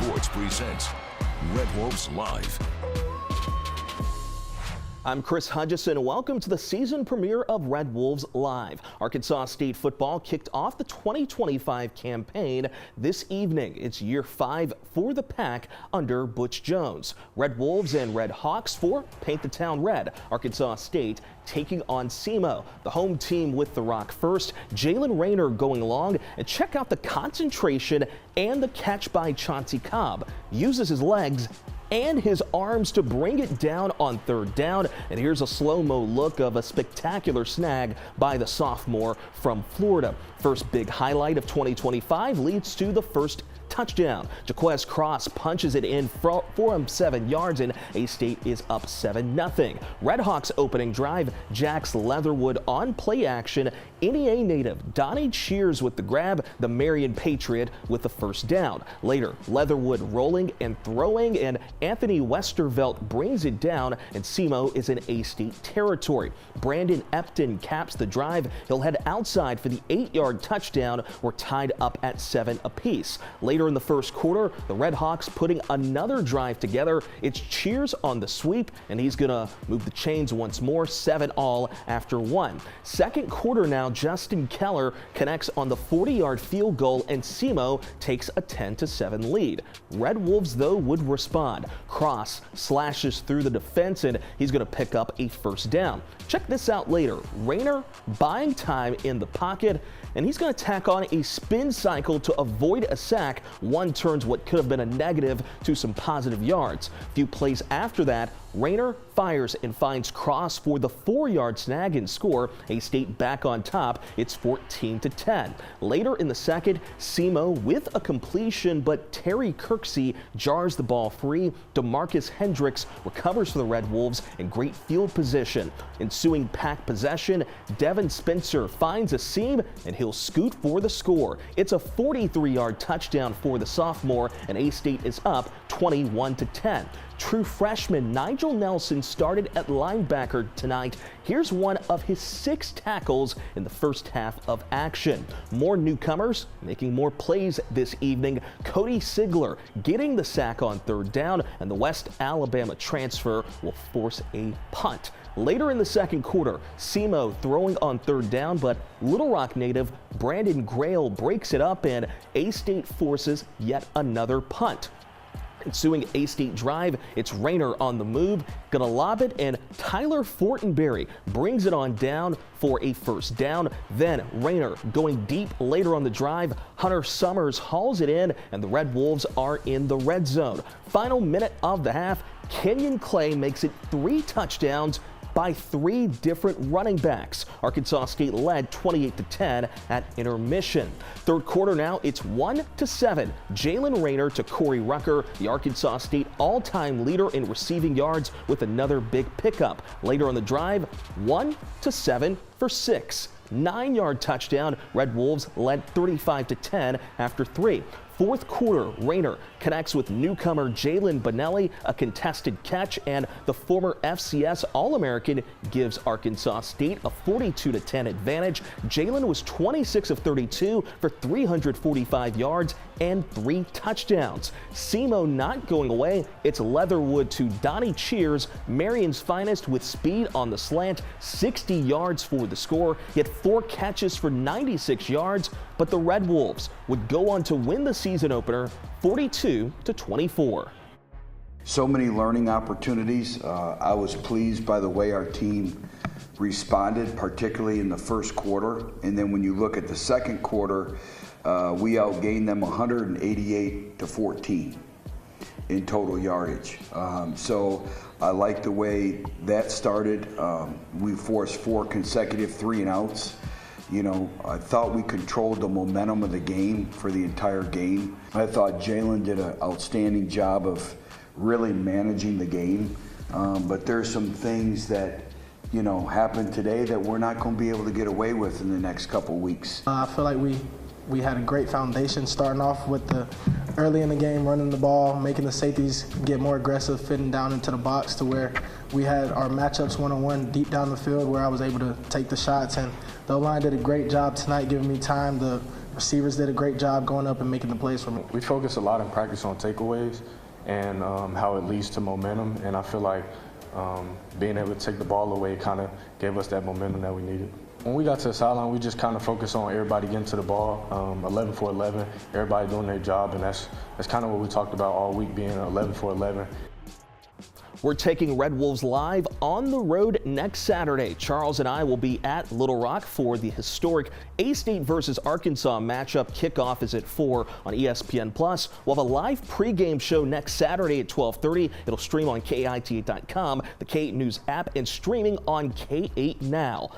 Sports presents Red Wolves Live. I'm Chris Hudgison. Welcome to the season premiere of Red Wolves Live. Arkansas State football kicked off the 2025 campaign this evening. It's year 5 for the Pack under Butch Jones. Red Wolves and Red Hawks for Paint the Town Red. Arkansas State taking on SEMO, the home team with the rock first. Jalen Rayner going long, and check out the concentration and the catch by Chauncey Cobb. Uses his legs and his arms to bring it down on third down. And here's a slow-mo look of a spectacular snag by the sophomore from Florida. First big highlight of 2025 leads to the first touchdown. Jaquez Cross punches it in for him 7 yards, and A-State is up 7-0. Red Hawks opening drive, Jax Leatherwood on play action. NEA native Donnie Cheers with the grab, the Marion Patriot with the first down. Later, Leatherwood rolling and throwing, and Anthony Westervelt brings it down, and SEMO is in A-State territory. Brandon Epton caps the drive. He'll head outside for the 8-yard touchdown. We're tied up at 7 apiece. Later in the first quarter, the Red Hawks putting another drive together. It's Cheers on the sweep, and he's gonna move the chains once more, 7-all after 1. Second quarter now, Justin Keller connects on the 40-yard field goal, and SEMO takes a 10-7 lead. Red Wolves, though, would respond. Cross slashes through the defense, and he's gonna pick up a first down. Check this out later. Rayner buying time in the pocket, and he's going to tack on a spin cycle to avoid a sack. One turns what could have been a negative to some positive yards. A few plays after that, Rayner fires and finds Cross for the 4-yard snag and score. A-State back on top. It's 14-10. Later in the second, SEMO with a completion, but Terry Kirksey jars the ball free. DeMarcus Hendricks recovers for the Red Wolves in great field position. Ensuing Pack possession, Devin Spencer finds a seam, and he'll scoot for the score. It's a 43-yard touchdown for the sophomore, and A-State is up 21-10. True freshman Nigel Nelson started at linebacker tonight. Here's one of his 6 tackles in the first half of action. More newcomers making more plays this evening. Cody Sigler getting the sack on third down, and the West Alabama transfer will force a punt. Later in the second quarter, SEMO throwing on third down, but Little Rock native Brandon Grail breaks it up, and A-State forces yet another punt. Ensuing A-State drive, it's Rayner on the move, gonna lob it, and Tyler Fortenberry brings it on down for a first down. Then Rayner going deep later on the drive. Hunter Summers hauls it in, and the Red Wolves are in the red zone. Final minute of the half, Kenyon Clay makes it 3 touchdowns by 3 different running backs. Arkansas State led 28-10 at intermission. Third quarter now, it's 1-7. Jalen Rayner to Corey Rucker, the Arkansas State all-time leader in receiving yards, with another big pickup. Later on the drive, 1-7 for 6. 9-yard touchdown. Red Wolves led 35-10 after 3. Fourth quarter, Rayner connects with newcomer Jalen Bonelli, a contested catch, and the former FCS All-American gives Arkansas State a 42-10 advantage. Jalen was 26 of 32 for 345 yards and 3 touchdowns. SEMO not going away. It's Leatherwood to Donnie Cheers, Marion's finest, with speed on the slant, 60 yards for the score. He had 4 catches for 96 yards, but the Red Wolves would go on to win the season opener 42-24. So many learning opportunities. I was pleased by the way our team responded, particularly in the first quarter. And then when you look at the second quarter, we outgained them 188-14 in total yardage. So I like the way that started. We forced 4 consecutive 3-and-outs. You know, I thought we controlled the momentum of the game for the entire game. I thought Jalen did an outstanding job of really managing the game. But there's some things that, you know, happened today that we're not going to be able to get away with in the next couple weeks. I feel like we had a great foundation starting off with the early in the game, running the ball, making the safeties get more aggressive, fitting down into the box to where we had our matchups one-on-one deep down the field where I was able to take the shots. And the O-line did a great job tonight giving me time to Receivers did a great job going up and making the plays for me. We focus a lot in practice on takeaways and how it leads to momentum, and I feel like being able to take the ball away kind of gave us that momentum that we needed. When we got to the sideline, we just kind of focused on everybody getting to the ball, 11 for 11, everybody doing their job, and that's kind of what we talked about all week, being 11 for 11. We're taking Red Wolves live on the road next Saturday. Charles and I will be at Little Rock for the historic A-State versus Arkansas matchup. Kickoff is at 4 on ESPN+. We'll have a live pregame show next Saturday at 12:30. It'll stream on KIT8.com, the K8 News app, and streaming on K8 Now.